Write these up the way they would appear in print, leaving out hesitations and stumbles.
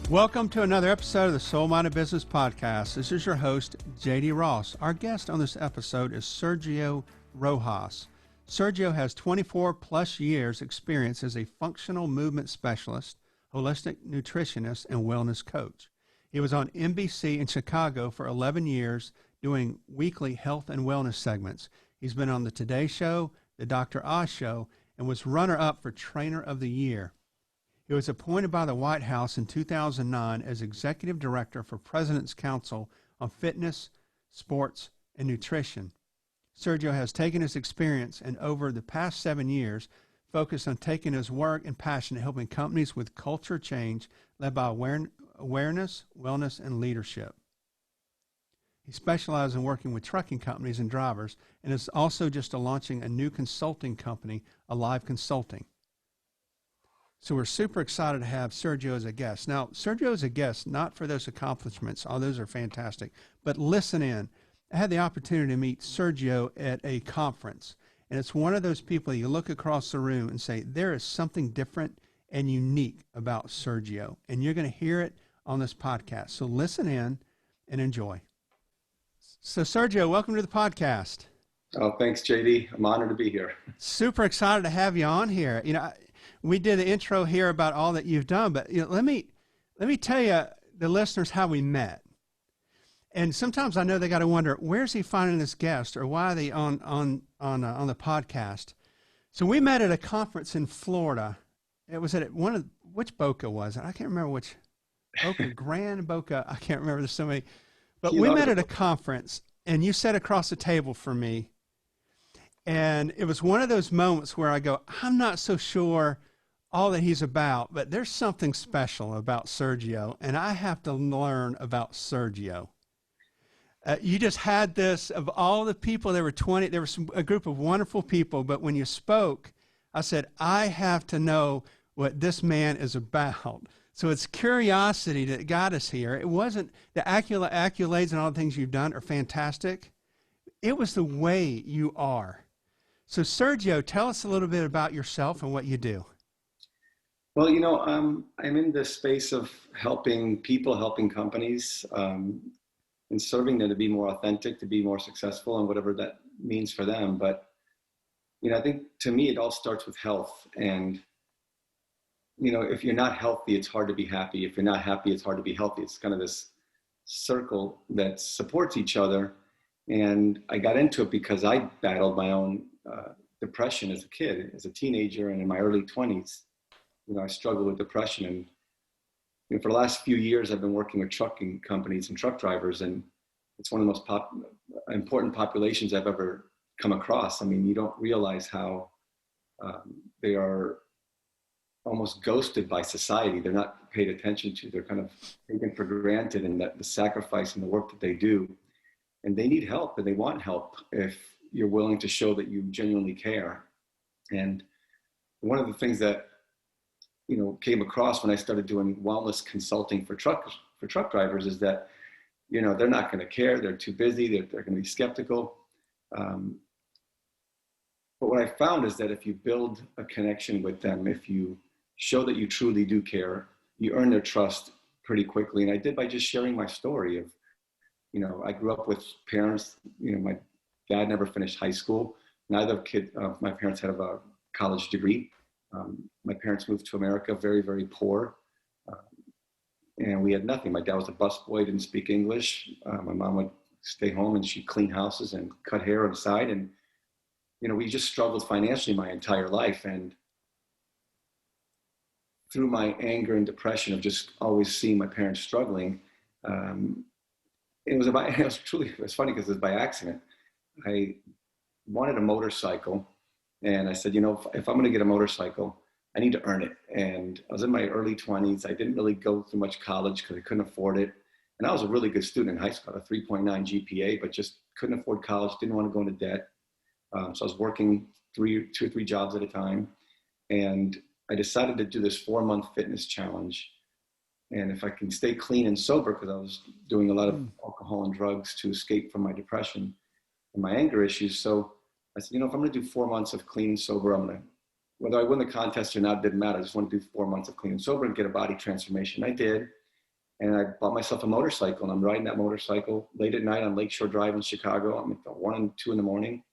Welcome to another episode of the Soul Minded Business Podcast. This is your host, JD Ross. Our guest on this episode is Sergio Rojas. Sergio has 24 plus years experience as a functional movement specialist, holistic nutritionist, and wellness coach. He was on NBC in Chicago for 11 years doing weekly health and wellness segments. He's been on the Today Show, the Dr. Oz Show, and was runner-up for Trainer of the Year. He was appointed by the White House in 2009 as Executive Director for President's Council on Fitness, Sports, and Nutrition. Sergio has taken his experience and over the past 7 years focused on taking his work and passion to helping companies with culture change led by awareness, wellness, and leadership. He specializes in working with trucking companies and drivers and is also just launching a new consulting company, Alive Consulting. So we're super excited to have Sergio as a guest. Now, Sergio is a guest, not for those accomplishments. All those are fantastic. But listen in. I had the opportunity to meet Sergio at a conference. And it's one of those people you look across the room and say, there is something different and unique about Sergio. And you're going to hear it on this podcast. So listen in and enjoy. So Sergio, welcome to the podcast. Oh, thanks, JD. I'm honored to be here. Super excited to have you on here. We did the intro here about all that you've done, but let me tell you, the listeners, how we met. And sometimes I know they got to wonder, where's he finding this guest, or why are they on the podcast? So we met at a conference in Florida. It was at which Boca was it? I can't remember which Boca, Grand Boca. I can't remember. There's so many. But we met at a conference, and you sat across the table from me. And it was one of those moments where I go, I'm not so sure all that he's about, but there's something special about Sergio, and I have to learn about Sergio. You just had this, of all the people, there were a group of wonderful people, but when you spoke, I said, I have to know what this man is about. So it's curiosity that got us here. It wasn't the accolades and all the things you've done are fantastic. It was the way you are. So Sergio, tell us a little bit about yourself and what you do. Well, I'm in the space of helping people, helping companies, and serving them to be more authentic, to be more successful, and whatever that means for them. But, I think to me, it all starts with health. And, if you're not healthy, it's hard to be happy. If you're not happy, it's hard to be healthy. It's kind of this circle that supports each other. And I got into it because I battled my own depression as a kid, as a teenager, and in my early 20s. I struggled with depression, and for the last few years, I've been working with trucking companies and truck drivers, and it's one of the most important populations I've ever come across. I mean, you don't realize how they are almost ghosted by society. They're not paid attention to. They're kind of taken for granted, and that the sacrifice and the work that they do, and they need help, and they want help if you're willing to show that you genuinely care. And one of the things that came across when I started doing wellness consulting for truck drivers is that, they're not going to care. They're too busy. They're going to be skeptical. But what I found is that if you build a connection with them, if you show that you truly do care, you earn their trust pretty quickly. And I did by just sharing my story of, I grew up with parents, my dad never finished high school. Neither of my parents had a college degree. My parents moved to America very, very poor, and we had nothing. My dad was a busboy, didn't speak English. My mom would stay home and she'd clean houses and cut hair on the side. And, we just struggled financially my entire life. And through my anger and depression of just always seeing my parents struggling, it was funny because it was by accident. I wanted a motorcycle. And I said, if I'm going to get a motorcycle, I need to earn it. And I was in my early 20s. I didn't really go through much college because I couldn't afford it. And I was a really good student in high school, a 3.9 GPA, but just couldn't afford college, didn't want to go into debt. So I was working 2 or 3 jobs at a time. And I decided to do this 4-month fitness challenge. And if I can stay clean and sober, because I was doing a lot of alcohol and drugs to escape from my depression and my anger issues. So I said, if I'm going to do 4 months of clean and sober, whether I win the contest or not, didn't matter. I just want to do 4 months of clean and sober and get a body transformation. I did. And I bought myself a motorcycle, and I'm riding that motorcycle late at night on Lakeshore Drive in Chicago. I'm at 1 and 2 in the morning.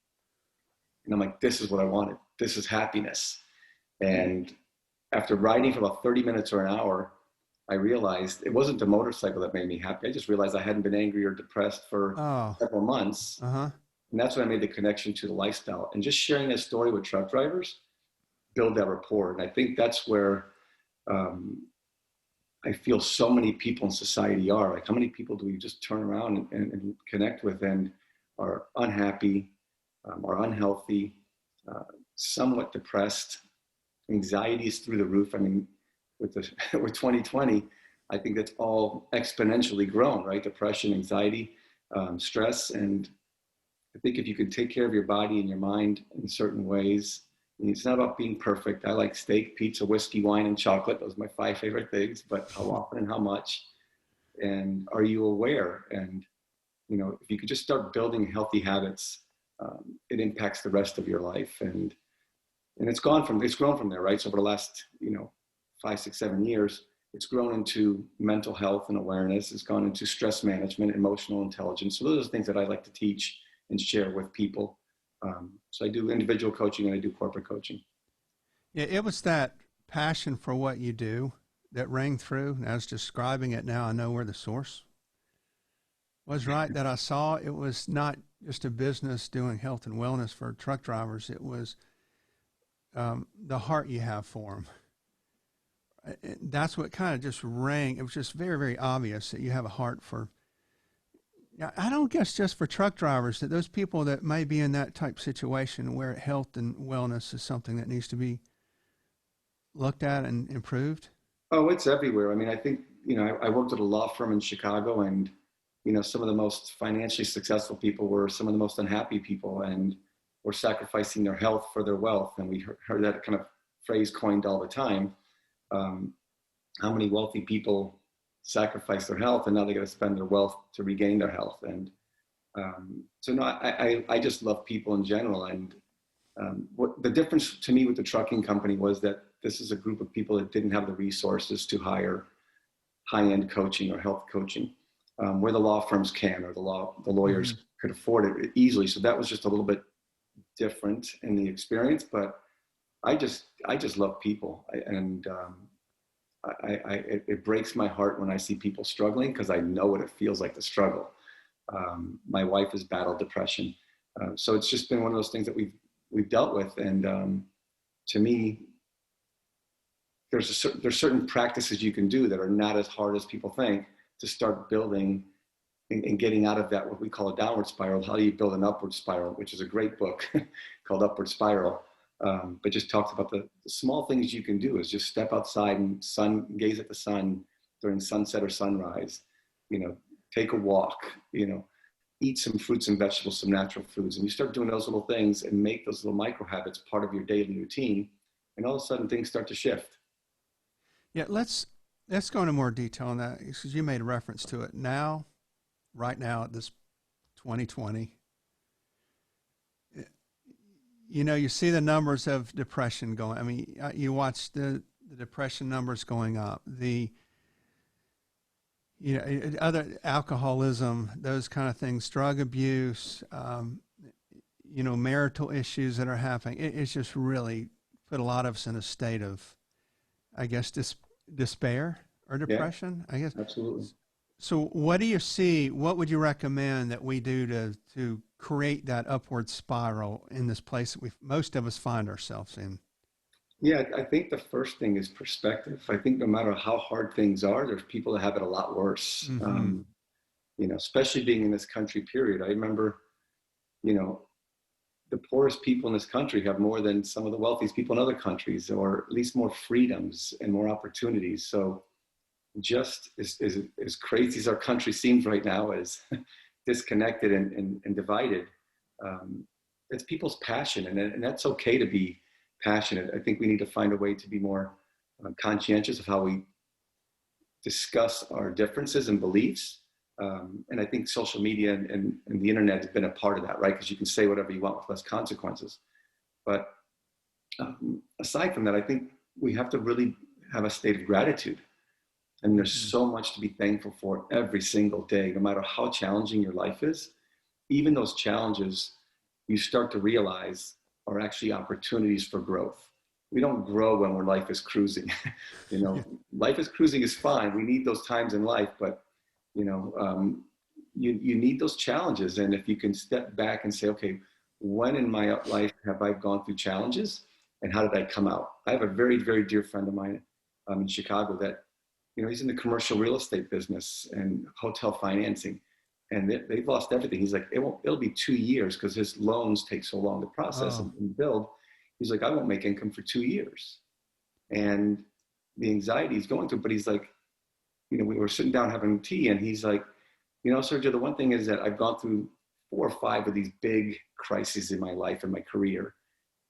And I'm like, this is what I wanted. This is happiness. And after riding for about 30 minutes or an hour, I realized it wasn't the motorcycle that made me happy. I just realized I hadn't been angry or depressed for several months. Uh-huh. And that's when I made the connection to the lifestyle. And just sharing that story with truck drivers, build that rapport. And I think that's where I feel so many people in society are. Like, how many people do we just turn around and connect with and are unhappy, are unhealthy, somewhat depressed? Anxiety is through the roof. I mean, with 2020, I think that's all exponentially grown, right? Depression, anxiety, stress. And I think if you can take care of your body and your mind in certain ways, it's not about being perfect. I like steak, pizza, whiskey, wine, and chocolate. Those are my 5 favorite things, but how often and how much? And are you aware? And, if you could just start building healthy habits, it impacts the rest of your life. And it's grown from there, right? So over the last, 5, 6, 7 years, it's grown into mental health and awareness. It's gone into stress management, emotional intelligence. So those are the things that I like to teach and share with people. So I do individual coaching and I do corporate coaching. Yeah, it was that passion for what you do that rang through. And I was describing it now. I know where the source was, right? That I saw it was not just a business doing health and wellness for truck drivers. It was the heart you have for them. That's what kind of just rang. It was just very, very obvious that you have a heart for. I don't guess just for truck drivers, that those people that may be in that type situation where health and wellness is something that needs to be looked at and improved. Oh, it's everywhere. I mean, I think, I worked at a law firm in Chicago, and, some of the most financially successful people were some of the most unhappy people, and were sacrificing their health for their wealth. And we heard that kind of phrase coined all the time. How many wealthy people sacrifice their health, and now they got to spend their wealth to regain their health. And so no, I just love people in general. And what the difference to me with the trucking company was that this is a group of people that didn't have the resources to hire high-end coaching or health coaching, where the law firms can, or the lawyers could afford it easily. So that was just a little bit different in the experience. But I just love people, it breaks my heart when I see people struggling, because I know what it feels like to struggle. My wife has battled depression. So it's just been one of those things that we've dealt with. And to me, there's certain practices you can do that are not as hard as people think to start building and getting out of that, what we call a downward spiral. How do you build an upward spiral, which is a great book called Upward Spiral. But just talks about the small things you can do, is just step outside and gaze at the sun during sunset or sunrise, take a walk, eat some fruits and vegetables, some natural foods. And you start doing those little things and make those little micro habits part of your daily routine. And all of a sudden things start to shift. Yeah, let's go into more detail on that, because you made a reference to it. Right now at this 2020, you see the numbers of depression going. I mean, you watch the depression numbers going up, other alcoholism, those kind of things, drug abuse, marital issues that are happening. It's just really put a lot of us in a state of, I guess, despair or depression. Yeah, I guess. Absolutely. So what do you see? What would you recommend that we do to create that upward spiral in this place that most of us find ourselves in? Yeah, I think the first thing is perspective. I think no matter how hard things are, there's people that have it a lot worse. Mm-hmm. Especially being in this country, period. I remember, the poorest people in this country have more than some of the wealthiest people in other countries, or at least more freedoms and more opportunities. So just as crazy as our country seems right now, as disconnected and divided, it's people's passion, and that's okay to be passionate. I think we need to find a way to be more conscientious of how we discuss our differences and beliefs. And I think social media and the internet has been a part of that, right? Because you can say whatever you want with less consequences. But aside from that, I think we have to really have a state of gratitude. And there's so much to be thankful for every single day, no matter how challenging your life is. Even those challenges, you start to realize are actually opportunities for growth. We don't grow when our life is cruising. Life is cruising is fine. We need those times in life, but you need those challenges. And if you can step back and say, okay, when in my life have I gone through challenges and how did I come out? I have a very, very dear friend of mine in Chicago that, he's in the commercial real estate business and hotel financing, and they've lost everything. He's like, it'll be 2 years because his loans take so long to process and build. He's like, I won't make income for 2 years. And the anxiety he's going through, but he's like, we were sitting down having tea and he's like, Sergio, the one thing is that I've gone through 4 or 5 of these big crises in my life and my career.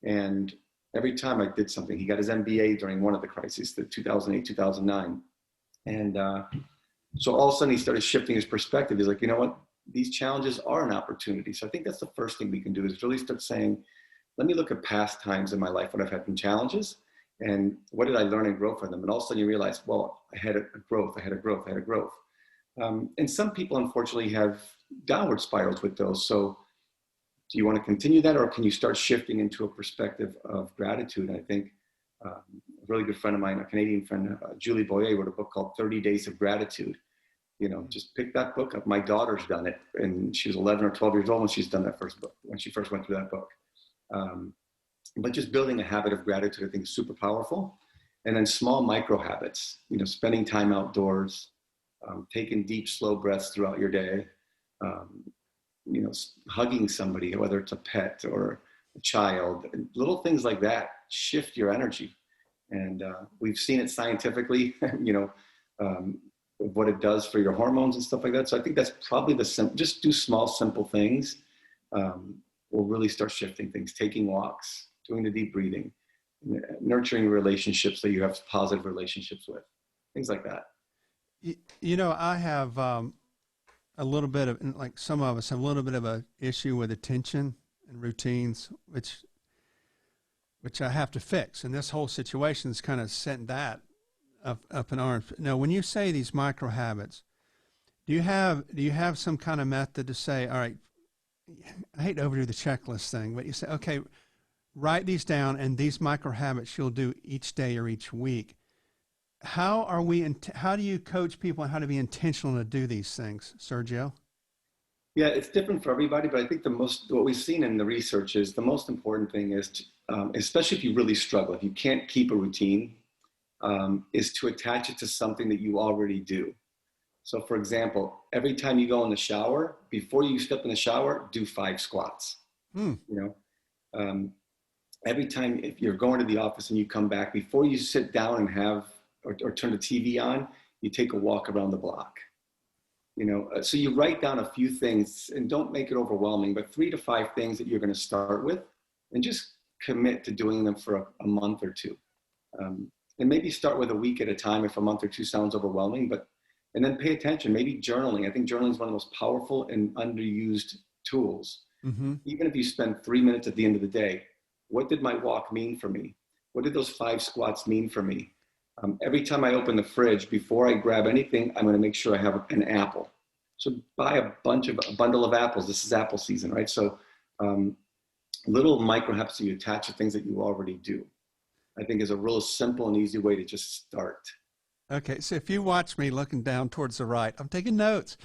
And every time I did something, he got his MBA during one of the crises, the 2008, 2009. And so all of a sudden he started shifting his perspective. He's like, you know what? These challenges are an opportunity. So I think that's the first thing we can do is really start saying, let me look at past times in my life when I've had some challenges and what did I learn and grow from them? And all of a sudden you realize, well, I had a growth. And some people unfortunately have downward spirals with those. So do you want to continue that, or can you start shifting into a perspective of gratitude? And I think a really good friend of mine, a Canadian friend, Julie Boyer, wrote a book called 30 Days of Gratitude. Just pick that book up. My daughter's done it, and she was 11 or 12 years old when she's done that first book, when she first went through that book. But just building a habit of gratitude, I think, is super powerful. And then small micro habits, spending time outdoors, taking deep, slow breaths throughout your day, hugging somebody, whether it's a pet or a child, little things like that shift your energy. And we've seen it scientifically, what it does for your hormones and stuff like that. So I think that's probably just do small, simple things will really start shifting things. Taking walks, doing the deep breathing, nurturing relationships that you have positive relationships with, things like that. I have a little bit of, like some of us have a little bit of a issue with attention and routines, which I have to fix. And this whole situation is kind of setting that up in arms. Now, when you say these micro habits, do you have some kind of method to say, all right, I hate to overdo the checklist thing, but you say, okay, write these down and these micro habits you'll do each day or each week. How do you coach people on how to be intentional to do these things, Sergio? Yeah, it's different for everybody, but I think what we've seen in the research is the most important thing is, especially if you really struggle, if you can't keep a routine, is to attach it to something that you already do. So for example, every time you go in the shower, before you step in the shower, do 5 squats. Every time if you're going to the office and you come back, before you sit down and have or turn the TV on, you take a walk around the block. So you write down a few things and don't make it overwhelming, but 3 to 5 things that you're going to start with and just commit to doing them for a month or 2. And maybe start with a week at a time if a month or 2 sounds overwhelming, and then pay attention, maybe journaling. I think journaling is one of the most powerful and underused tools. Mm-hmm. Even if you spend 3 minutes at the end of the day, what did my walk mean for me? What did those 5 squats mean for me? Every time I open the fridge, before I grab anything, I'm going to make sure I have an apple. So buy a bundle of apples. This is apple season, right? So little micro habits you attach to things that you already do, I think is a real simple and easy way to just start. Okay, so if you watch me looking down towards the right, I'm taking notes.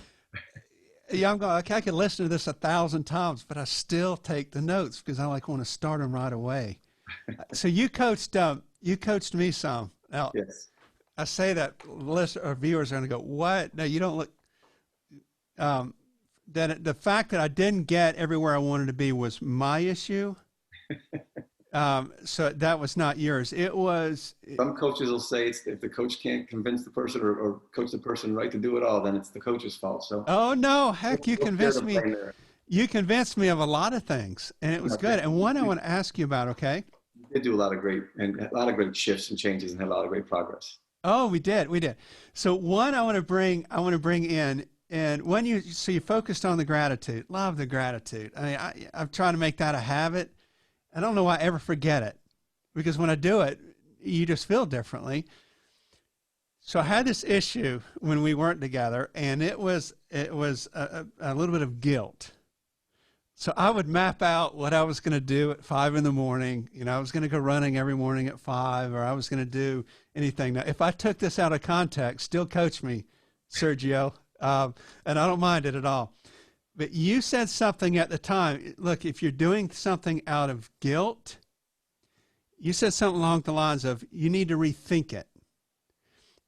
Yeah, I'm going, okay, I can listen to this 1,000 times, but I still take the notes because I want to start them right away. So you coached me some. Now, yes. I say that viewers are going to go, what? No, you don't look. The fact that I didn't get everywhere I wanted to be was my issue. So that was not yours. It was. Some coaches will say if the coach can't convince the person or coach the person right to do it all, then it's the coach's fault. So. Oh no! Heck, you convinced me. You convinced me of a lot of things, and it was good. And one I want to ask you about. Okay. We did do a lot of great shifts and changes, and had a lot of great progress. Oh, we did. So one I want to bring in. And when you focused on the gratitude, love the gratitude. I mean, I'm trying to make that a habit. I don't know why I ever forget it, because when I do it, you just feel differently. So I had this issue when we weren't together, and it was a little bit of guilt. So I would map out what I was going to do at 5 in the morning. You know, I was going to go running every morning at 5, or I was going to do anything. Now, if I took this out of context, still coach me, Sergio, and I don't mind it at all. But you said something at the time. Look, if you're doing something out of guilt, you said something along the lines of you need to rethink it.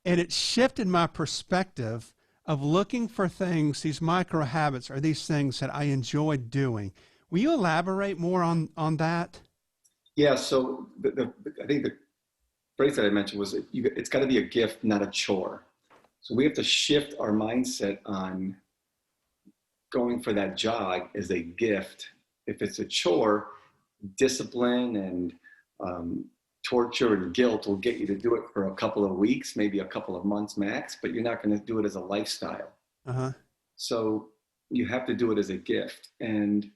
And it shifted my perspective of looking for things, these micro habits are these things that I enjoy doing. Will you elaborate more on that? Yeah. So I think the phrase that I mentioned was it's got to be a gift, not a chore. So we have to shift our mindset on going for that jog as a gift. If it's a chore, discipline and torture and guilt will get you to do it for a couple of weeks, maybe a couple of months max, but you're not going to do it as a lifestyle. Uh-huh. So you have to do it as a gift. And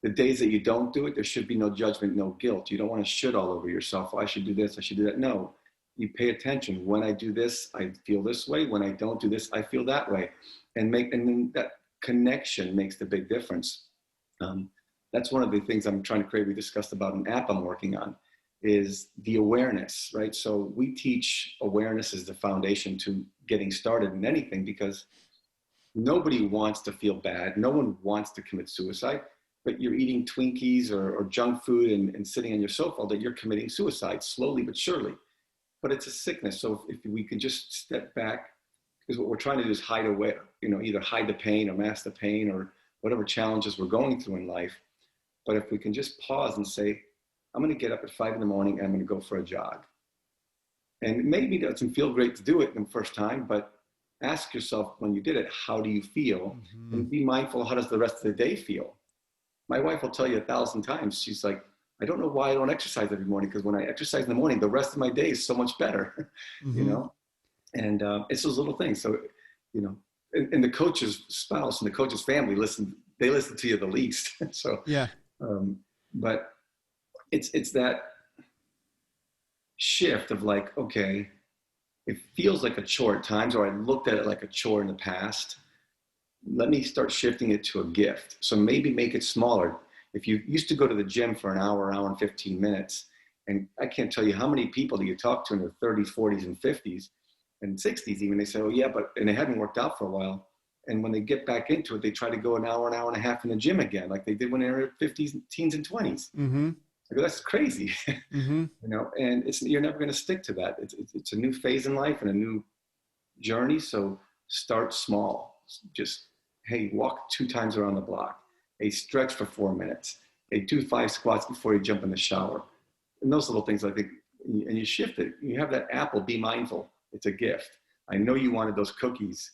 the days that you don't do it, there should be no judgment, no guilt. You don't want to shoot all over yourself. Oh, I should do this, I should do that. No, you pay attention. When I do this, I feel this way. When I don't do this, I feel that way. And then that connection makes the big difference. That's one of the things I'm trying to create. We discussed about an app I'm working on is the awareness, right? So we teach awareness as the foundation to getting started in anything, because nobody wants to feel bad. No one wants to commit suicide, but you're eating Twinkies or junk food and sitting on your sofa that you're committing suicide slowly but surely. But it's a sickness. So if we can just step back, because what we're trying to do is hide away, either hide the pain or mask the pain or whatever challenges we're going through in life. But if we can just pause and say, I'm going to get up at 5 in the morning and I'm going to go for a jog. And maybe it doesn't feel great to do it the first time, but ask yourself when you did it, how do you feel? Mm-hmm. And be mindful, how does the rest of the day feel? My wife will tell you 1,000 times. She's like, I don't know why I don't exercise every morning, because when I exercise in the morning, the rest of my day is so much better, mm-hmm. And it's those little things. So, and the coach's spouse and the coach's family listen to you the least. So, yeah. But it's that shift of like, okay, it feels like a chore at times, or I looked at it like a chore in the past. Let me start shifting it to a gift. So maybe make it smaller. If you used to go to the gym for an hour and 15 minutes, and I can't tell you how many people do you talk to in their 30s, 40s, and 50s, and 60s even, they say, oh yeah, and they hadn't worked out for a while. And when they get back into it, they try to go an hour and a half in the gym again, like they did when they were 50s, teens, and 20s. Mm-hmm. I go, that's crazy. Mm-hmm. And you're never going to stick to that. It's a new phase in life and a new journey. So start small. Just, hey, walk 2 times around the block. Hey, stretch for 4 minutes. Hey, do 5 squats before you jump in the shower. And those little things, I think, and you shift it. You have that apple, be mindful. It's a gift. I know you wanted those cookies,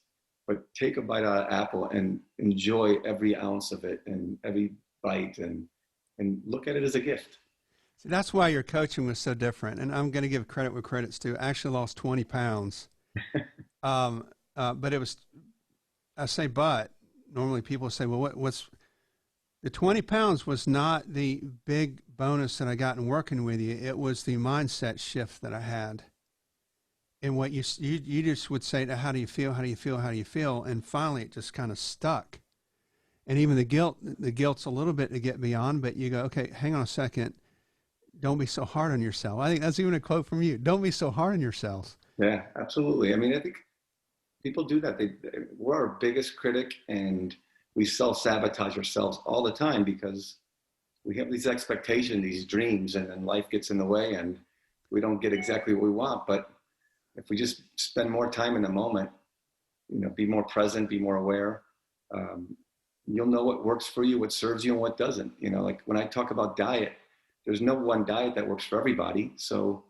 but take a bite out of apple and enjoy every ounce of it and every bite and look at it as a gift. So that's why your coaching was so different. And I'm going to give credit where credit's due. I actually lost 20 pounds. But it was, but normally people say, well, what's the 20 pounds was not the big bonus that I got in working with you. It was the mindset shift that I had. And what you just would say, how do you feel? How do you feel? How do you feel? And finally it just kind of stuck. And even the guilt's a little bit to get beyond, but you go, okay, hang on a second. Don't be so hard on yourself. I think that's even a quote from you. Don't be so hard on yourself. Yeah, absolutely. I mean, I think people do that. We're our biggest critic, and we self-sabotage ourselves all the time because we have these expectations, these dreams, and then life gets in the way and we don't get exactly what we want. But if we just spend more time in the moment, be more present, be more aware, you'll know what works for you, what serves you, and what doesn't. Like when I talk about diet, there's no one diet that works for everybody. So,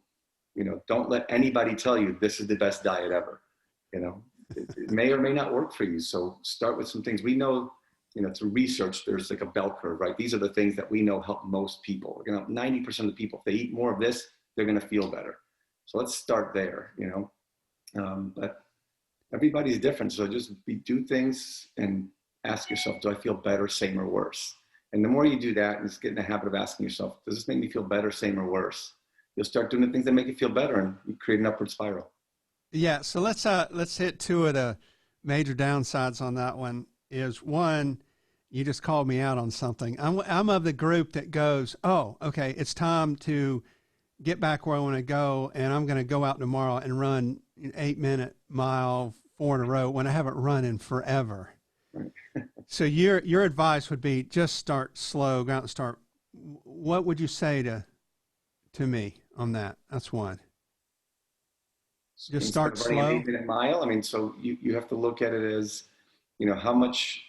don't let anybody tell you this is the best diet ever. It may or may not work for you. So start with some things. We know, through research, there's like a bell curve, right? These are the things that we know help most people. 90% of the people, if they eat more of this, they're going to feel better. So let's start there, but everybody's different. So just do things and ask yourself, do I feel better, same, or worse? And the more you do that, and just get in the habit of asking yourself, does this make me feel better, same, or worse? You'll start doing the things that make you feel better, and you create an upward spiral. Yeah, so let's hit two of the major downsides on that one. Is one, you just called me out on something. I'm of the group that goes, oh, okay, it's time to get back where I want to go, and I'm going to go out tomorrow and run an 8 minute mile, four in a row when I haven't run in forever. Right. So your advice would be just start slow, go out and start. What would you say to me on that? That's one. Just Instead start of running an slow. 8 minute mile, I mean, so you have to look at it as, how much,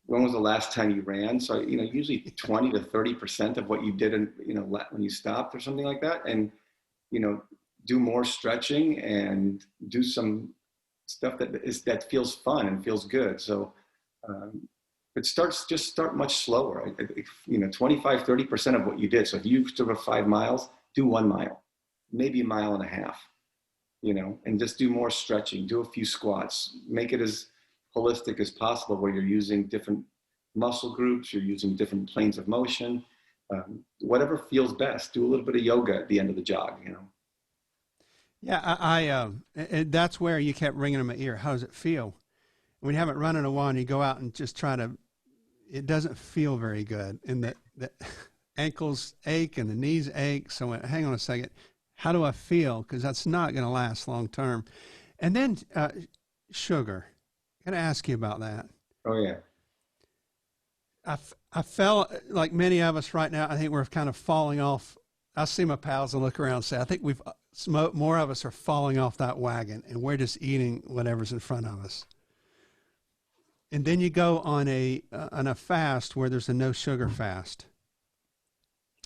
when was the last time you ran? So, usually 20 to 30% of what you did, when you stopped or something like that. And, you know, do more stretching and do some stuff that feels fun and feels good. So, um, just start much slower. 25, 30% of what you did. So if you took 5 miles, do 1 mile, maybe a mile and a half, and just do more stretching, do a few squats, make it as holistic as possible where you're using different muscle groups, you're using different planes of motion, whatever feels best. Do a little bit of yoga at the end of the jog. Yeah, that's where you kept ringing in my ear. How does it feel? When you haven't run in a while and you go out and just try to, it doesn't feel very good. And the ankles ache and the knees ache. So I went, hang on a second. How do I feel? Because that's not going to last long term. And then sugar. Got to ask you about that. Oh yeah. I felt like many of us right now, I think we're kind of falling off. I see my pals and look around and say, I think more of us are falling off that wagon and we're just eating whatever's in front of us. And then you go on a fast where there's a no sugar fast.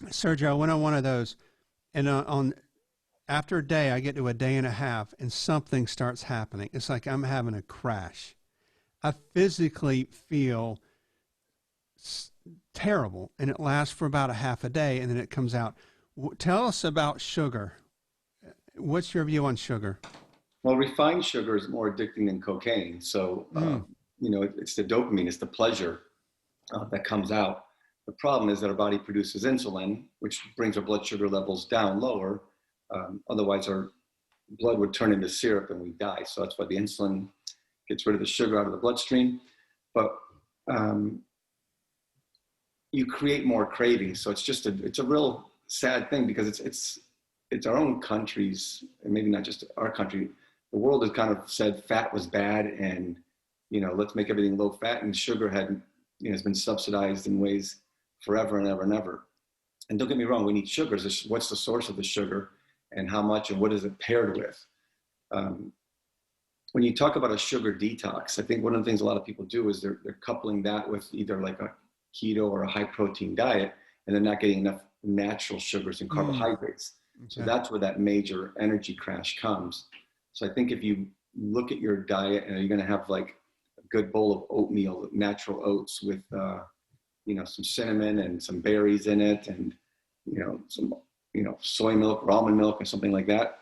Sergio, I went on one of those, and on after a day, I get to a day and a half, and something starts happening. It's like I'm having a crash. I physically feel terrible, and it lasts for about a half a day, and then it comes out. Tell us about sugar. What's your view on sugar? Well, refined sugar is more addicting than cocaine. So, Mm. it's the dopamine, it's the pleasure that comes out. The problem is that our body produces insulin, which brings our blood sugar levels down lower. Otherwise, our blood would turn into syrup and we die. So that's why the insulin gets rid of the sugar out of the bloodstream. But you create more cravings. So it's a real sad thing because it's our own countries, and maybe not just our country. The world has kind of said fat was bad, and let's make everything low fat. And sugar has been subsidized in ways forever and ever and ever. And don't get me wrong, we need sugars. What's the source of the sugar, and how much, and what is it paired with? When you talk about a sugar detox, I think one of the things a lot of people do is they're coupling that with either like a keto or a high protein diet, and they're not getting enough natural sugars and carbohydrates. Okay. So that's where that major energy crash comes. So I think if you look at your diet and you're going to have like a good bowl of oatmeal, natural oats with, some cinnamon and some berries in it, and, some, soy milk or almond milk or something like that,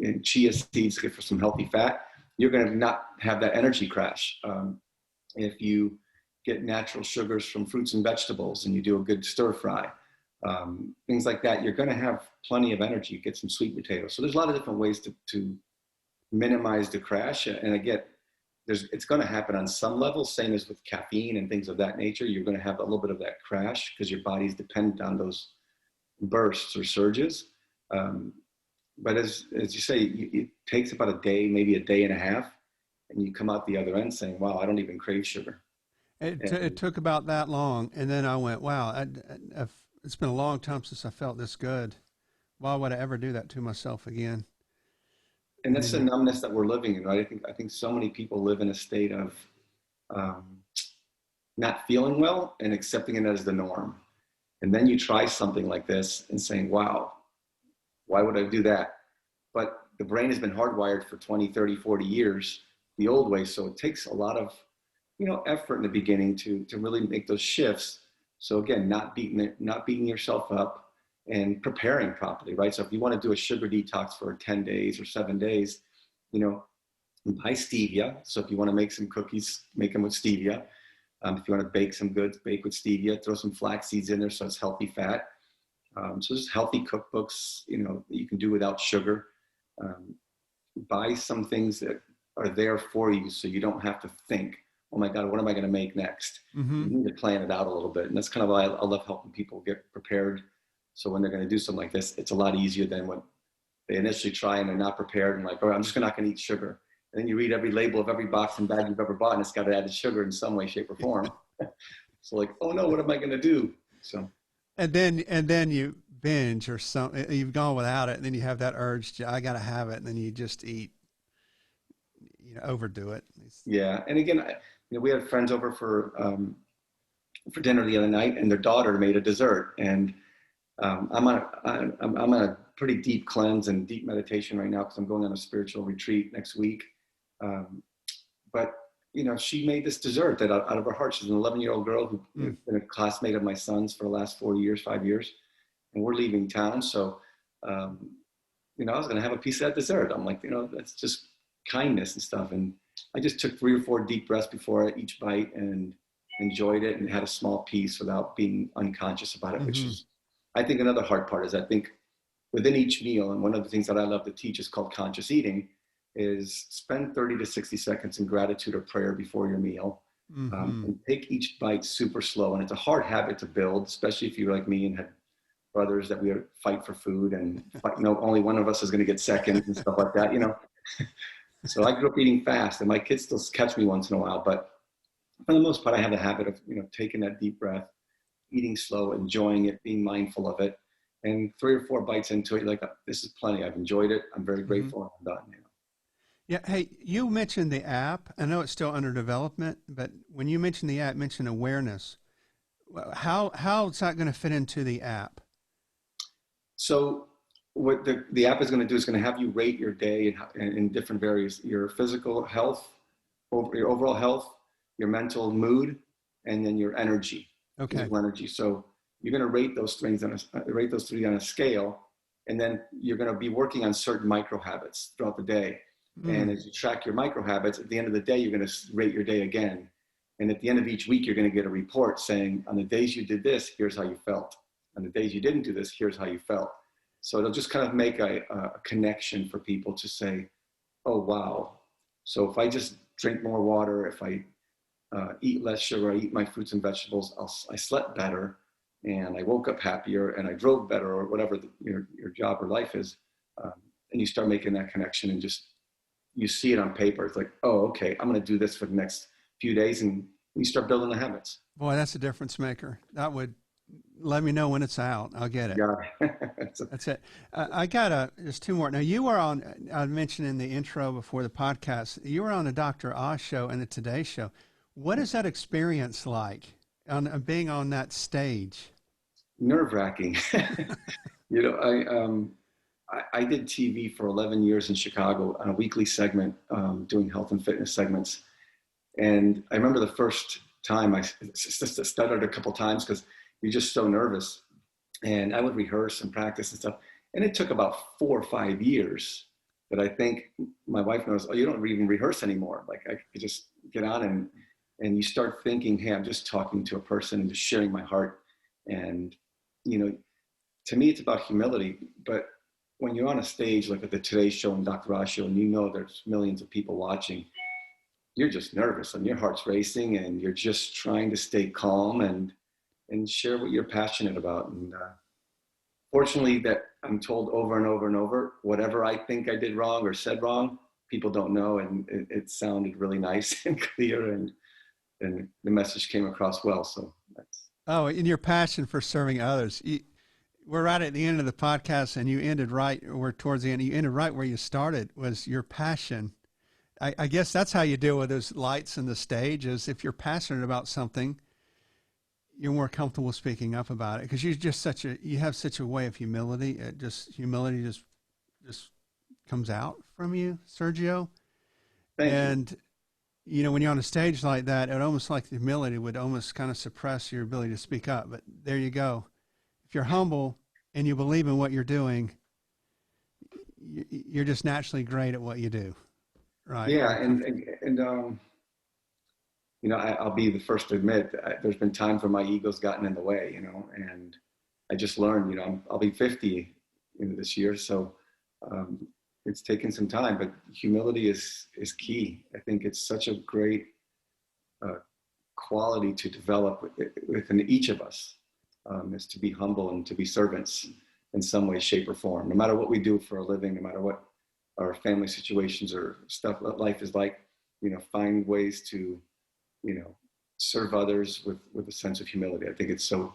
and chia seeds good for some healthy fat, you're going to not have that energy crash. If you get natural sugars from fruits and vegetables and you do a good stir fry, things like that, you're going to have plenty of energy. Get some sweet potatoes. So there's a lot of different ways to minimize the crash. And it's going to happen on some level, same as with caffeine and things of that nature. You're going to have a little bit of that crash because your body's dependent on those bursts or surges. But as you say, it takes about a day, maybe a day and a half, and you come out the other end saying, wow, I don't even crave sugar. It took about that long, and then I went, wow, it's been a long time since I felt this good. Why would I ever do that to myself again? And that's the numbness that we're living in, right? I think so many people live in a state of not feeling well and accepting it as the norm. And then you try something like this and saying, wow, why would I do that? But the brain has been hardwired for 20, 30, 40 years the old way. So it takes a lot of, effort in the beginning to really make those shifts. So again, not beating yourself up and preparing properly, right? So if you want to do a sugar detox for 10 days or 7 days, buy stevia. So if you want to make some cookies, make them with stevia. If you want to bake some goods, bake with stevia, throw some flax seeds in there so it's healthy fat. So there's healthy cookbooks, that you can do without sugar. buy some things that are there for you so you don't have to think, oh my God, what am I going to make next? Mm-hmm. You need to plan it out a little bit. And that's kind of why I love helping people get prepared. So when they're going to do something like this, it's a lot easier than when they initially try and they're not prepared and like, oh, I'm just not going to eat sugar. And then you read every label of every box and bag you've ever bought, and it's got added sugar in some way, shape, or form. So like, oh no, what am I going to do? So. And then you binge or something. You've gone without it, and then you have that urge to, I got to have it, and then you just eat, overdo it. Yeah, and again, we had friends over for dinner the other night, and their daughter made a dessert, and I'm on a pretty deep cleanse and deep meditation right now because I'm going on a spiritual retreat next week. Um, but she made this dessert that out of her heart. She's an 11-year-old girl who's been a classmate of my son's for the last 5 years, and we're leaving town. So, I was going to have a piece of that dessert. I'm like, that's just kindness and stuff. And I just took 3 or 4 deep breaths before each bite and enjoyed it and had a small piece without being unconscious about it, Mm-hmm. which is, I think, another hard part is I think within each meal, and one of the things that I love to teach is called conscious eating, is spend 30 to 60 seconds in gratitude or prayer before your meal. Mm-hmm. And take each bite super slow. And it's a hard habit to build, especially if you're like me and had brothers that we fight for food and only one of us is going to get seconds and stuff like that, So I grew up eating fast, and my kids still catch me once in a while, but for the most part, I have a habit of, taking that deep breath, eating slow, enjoying it, being mindful of it. And 3 or 4 bites into it, like, this is plenty. I've enjoyed it. I'm very grateful. And I'm done. Yeah. Hey, you mentioned the app. I know it's still under development, but when you mentioned the app, mentioned awareness. How is that going to fit into the app? So what the app is going to do is going to have you rate your day in different various, your physical health, your overall health, your mental mood, and then your energy. Okay. Physical energy. So you're going to rate those things rate those 3 on a scale, and then you're going to be working on certain micro habits throughout the day. And as you track your micro habits, at the end of the day, you're going to rate your day again. And at the end of each week, you're going to get a report saying, on the days you did this, here's how you felt. On the days you didn't do this, here's how you felt. So it'll just kind of make a connection for people to say, oh, wow. So if I just drink more water, if I eat less sugar, I eat my fruits and vegetables, I slept better, and I woke up happier, and I drove better, or whatever your job or life is. And you start making that connection, and just, you see it on paper. It's like, oh, okay, I'm going to do this for the next few days, and you start building the habits. Boy, that's a difference maker. That would let me know when it's out. I'll get it. Yeah. That's it. I got just 2 more. Now, you were on, I mentioned in the intro before the podcast, you were on the Dr. Oz show and the Today Show. What is that experience like on being on that stage? Nerve-wracking. I did TV for 11 years in Chicago on a weekly segment, doing health and fitness segments. And I remember the first time I stuttered a couple times because you're just so nervous. And I would rehearse and practice and stuff. And it took about 4 or 5 years that I think my wife knows, oh, you don't even rehearse anymore. Like, I could just get on and you start thinking, hey, I'm just talking to a person and just sharing my heart. And, to me, it's about humility. But when you're on a stage like at the Today Show and Dr. Oz show, and there's millions of people watching, you're just nervous and your heart's racing, and you're just trying to stay calm and share what you're passionate about. And fortunately, that I'm told over and over and over, whatever I think I did wrong or said wrong, people don't know. And it sounded really nice and clear, and the message came across well. So that's. Oh, and your passion for serving others. We're right at the end of the podcast, and you ended right, or towards the end, you ended right where you started, was your passion. I guess that's how you deal with those lights in the stage, is if you're passionate about something, you're more comfortable speaking up about it, because you're just you have such a way of humility. Humility just comes out from you, Sergio. Thank you. When you're on a stage like that, it almost like the humility would almost kind of suppress your ability to speak up. But there you go. If you're humble and you believe in what you're doing, you're just naturally great at what you do. Right. Yeah. I'll be the first to admit there's been times where my ego's gotten in the way, and I just learned, I'll be 50 this year. So it's taken some time, but humility is key. I think it's such a great quality to develop within each of us, is to be humble and to be servants in some way, shape, or form. No matter what we do for a living, no matter what our family situations or stuff that life is like, find ways to, serve others with a sense of humility. I think it's so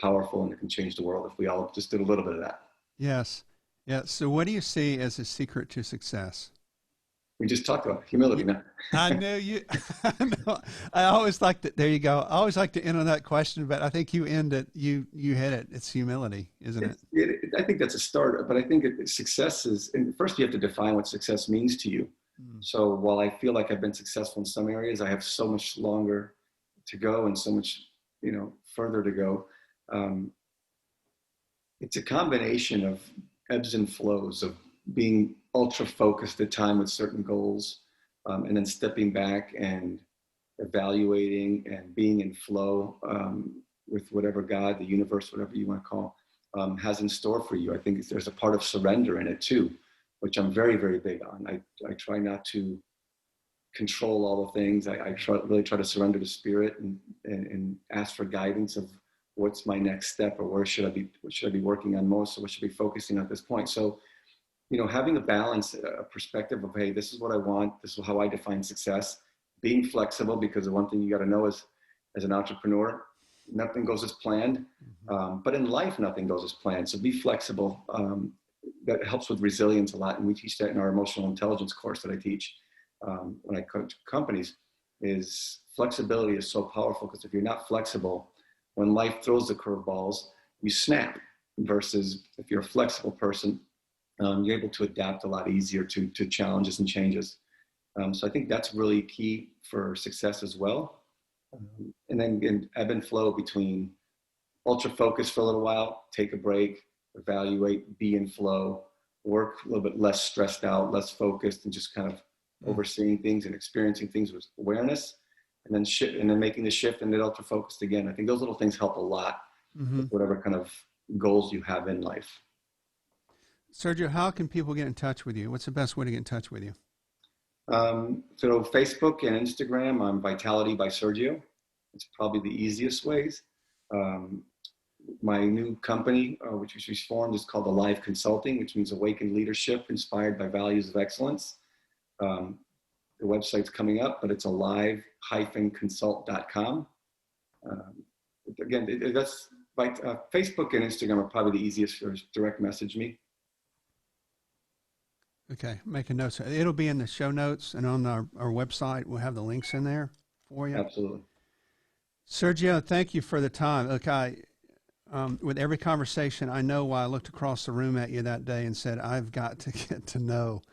powerful, and it can change the world if we all just did a little bit of that. Yes. Yeah. So what do you see as a secret to success? We just talked about humility, man. I know you. I know. I always like to. There you go. I always like to end on that question, but I think you end it. You hit it. It's humility, isn't it? I think that's a start, but I think success is. And first, you have to define what success means to you. So while I feel like I've been successful in some areas, I have so much longer to go and so much, further to go. It's a combination of ebbs and flows of being ultra focused at time with certain goals, and then stepping back and evaluating and being in flow with whatever God, the universe, whatever you want to call, has in store for you. I think there's a part of surrender in it too, which I'm very, very big on. I try not to control all the things. I really try to surrender to spirit and ask for guidance of what's my next step, or what should I be working on most, or what should I be focusing on at this point. So, having a balance, a perspective of, hey, this is what I want, this is how I define success, being flexible, because the one thing you got to know is, as an entrepreneur, nothing goes as planned, but in life, nothing goes as planned. So be flexible. That helps with resilience a lot. And we teach that in our emotional intelligence course that I teach when I coach companies. Is flexibility is so powerful, because if you're not flexible, when life throws the curveballs, you snap, versus if you're a flexible person, you're able to adapt a lot easier to challenges and changes. So I think that's really key for success as well. And then ebb and flow between ultra focus for a little while, take a break, evaluate, be in flow, work a little bit less stressed out, less focused, and just kind of overseeing things and experiencing things with awareness, and then shift, and then making the shift and then ultra focused again. I think those little things help a lot with whatever kind of goals you have in life. Sergio, how can people get in touch with you? What's the best way to get in touch with you? So Facebook and Instagram, I'm Vitality by Sergio. It's probably the easiest ways. My new company, which was formed, is called Alive Consulting, which means awakened leadership inspired by values of excellence. The website's coming up, but it's alive-consult.com. Again, that's Facebook and Instagram are probably the easiest for direct message me. Okay, make a note. It'll be in the show notes and on our website. We'll have the links in there for you. Absolutely. Sergio, thank you for the time. Look, with every conversation, I know why I looked across the room at you that day and said, I've got to get to know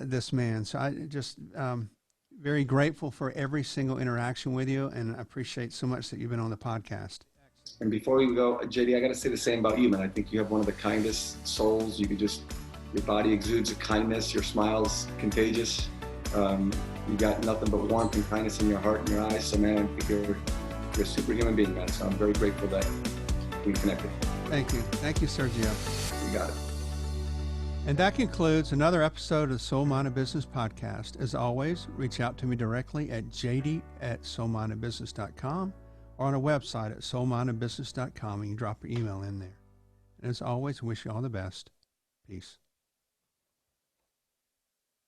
this man. So I just very grateful for every single interaction with you, and I appreciate so much that you've been on the podcast. And before we go, JD, I got to say the same about you, man. I think you have one of the kindest souls. Your body exudes a kindness. Your smile's contagious. You got nothing but warmth and kindness in your heart and your eyes. So, man, I think you're a superhuman being, man. So I'm very grateful that we connected. Thank you. Thank you, Sergio. You got it. And that concludes another episode of the Soul Minded Business Podcast. As always, reach out to me directly at jd@soulmindedbusiness.com or on our website at soulmindedbusiness.com, and you drop your email in there. And as always, wish you all the best. Peace.